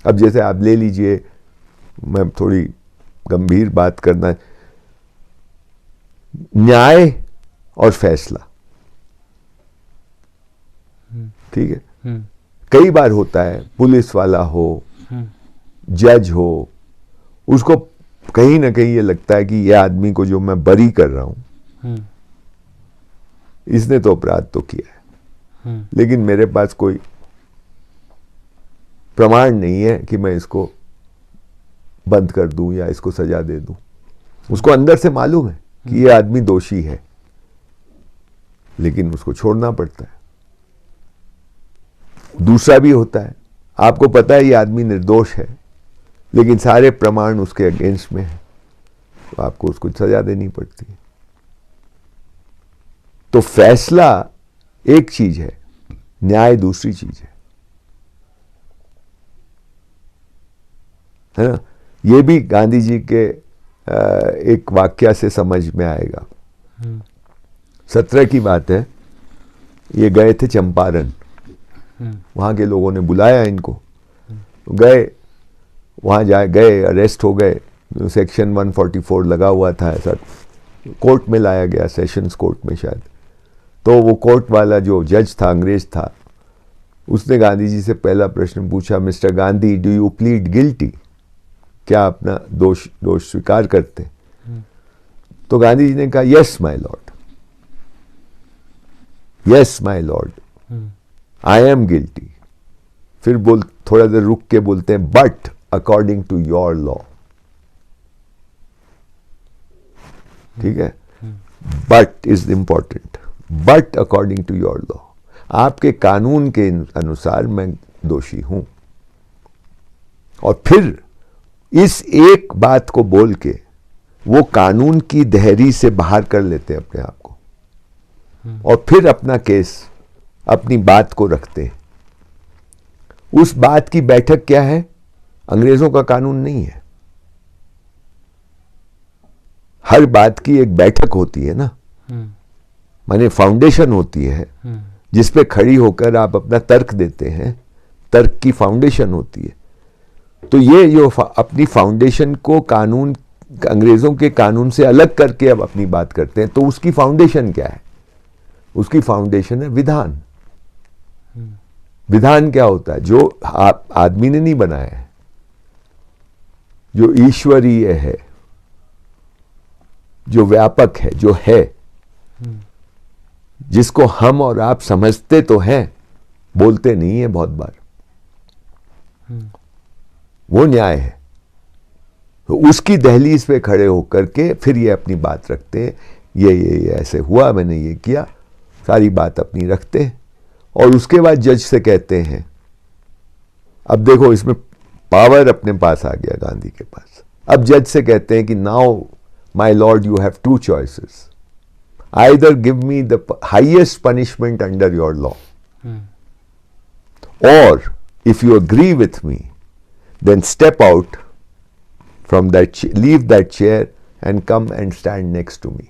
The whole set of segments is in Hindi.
अब जैसे आप ले लीजिए, मैं थोड़ी गंभीर बात करना, न्याय और फैसला, ठीक है, कई बार होता है पुलिस वाला हो, जज हो, उसको कहीं ना कहीं ये लगता है कि ये आदमी को जो मैं बरी कर रहा हूं, इसने तो अपराध तो किया है, लेकिन मेरे पास कोई प्रमाण नहीं है कि मैं इसको बंद कर दूं या इसको सजा दे दूं। उसको अंदर से मालूम है कि ये आदमी दोषी है, लेकिन उसको छोड़ना पड़ता है। दूसरा भी होता है, आपको पता है ये आदमी निर्दोष है, लेकिन सारे प्रमाण उसके अगेंस्ट में है, तो आपको उसको सजा देनी पड़ती है। तो फैसला एक चीज है, न्याय दूसरी चीज है ना। ये भी गांधी जी के एक वाक्य से समझ में आएगा। 17 की बात है, ये गए थे चंपारण, वहां के लोगों ने बुलाया इनको, गए, वहां गए, अरेस्ट हो गए, सेक्शन 144 लगा हुआ था, ऐसा कोर्ट में लाया गया, सेशंस कोर्ट में शायद। तो वो कोर्ट वाला जो जज था, अंग्रेज था, उसने गांधी जी से पहला प्रश्न पूछा, mister Gandhi, do you plead guilty, क्या अपना दोष स्वीकार करते? तो गांधी जी ने कहा, yes my lord, yes my lord, I am guilty. फिर थोड़ा देर रुक के बोलते हैं, but according to your law, ठीक है, but is important, but according to your law, आपके कानून के अनुसार मैं दोषी हूं। और फिर इस एक बात को बोल के वो कानून की देहरी से बाहर कर लेते हैं अपने आप को, और फिर अपना केस, अपनी बात को रखते हैं। उस बात की बैठक क्या है? अंग्रेजों का कानून नहीं है। हर बात की एक बैठक होती है ना, माने फाउंडेशन होती है जिस पे खड़ी होकर आप अपना तर्क देते हैं, तर्क की फाउंडेशन होती है। तो ये जो अपनी फाउंडेशन को कानून, अंग्रेजों के कानून से अलग करके अब अपनी बात करते हैं, तो उसकी फाउंडेशन क्या है? उसकी फाउंडेशन है विधान। विधान क्या होता है? जो आदमी ने नहीं बनाया है, जो ईश्वरीय है, जो व्यापक है, जो है, जिसको हम और आप समझते तो हैं, बोलते नहीं है बहुत बार, वो न्याय है। तो उसकी दहलीज पे खड़े होकर के फिर ये अपनी बात रखते हैं, ये ऐसे हुआ, मैंने ये किया, सारी बात अपनी रखते हैं। और उसके बाद जज से कहते हैं, अब देखो इसमें पावर अपने पास आ गया गांधी के पास। अब जज से कहते हैं कि now my lord, you have two choices, either give me the highest punishment under your law, और if you agree with me, then step out from that, leave that chair and come and stand next to me.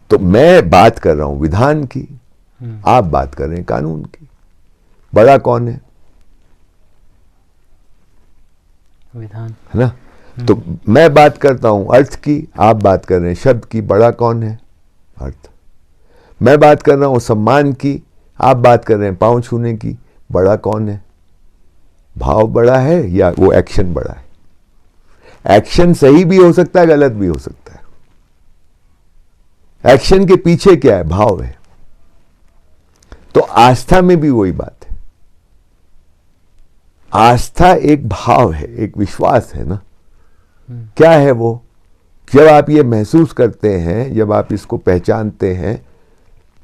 तो मैं बात कर रहा हूं विधान की, आप बात कर रहे हैं कानून की। बड़ा कौन है? विधान, है ना। तो मैं बात करता हूं अर्थ की, आप बात कर रहे हैं शब्द की। बड़ा कौन है? अर्थ। मैं बात कर रहा हूं सम्मान की, आप बात कर रहे हैं पांव छूने की। बड़ा कौन है? भाव बड़ा है या वो एक्शन बड़ा है? एक्शन सही भी हो सकता है, गलत भी हो सकता है। एक्शन के पीछे क्या है? भाव है। तो आस्था में भी वही बात है। आस्था एक भाव है, एक विश्वास है ना। क्या है वो? जब आप ये महसूस करते हैं, जब आप इसको पहचानते हैं,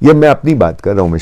ये मैं अपनी बात कर रहा हूं, मैं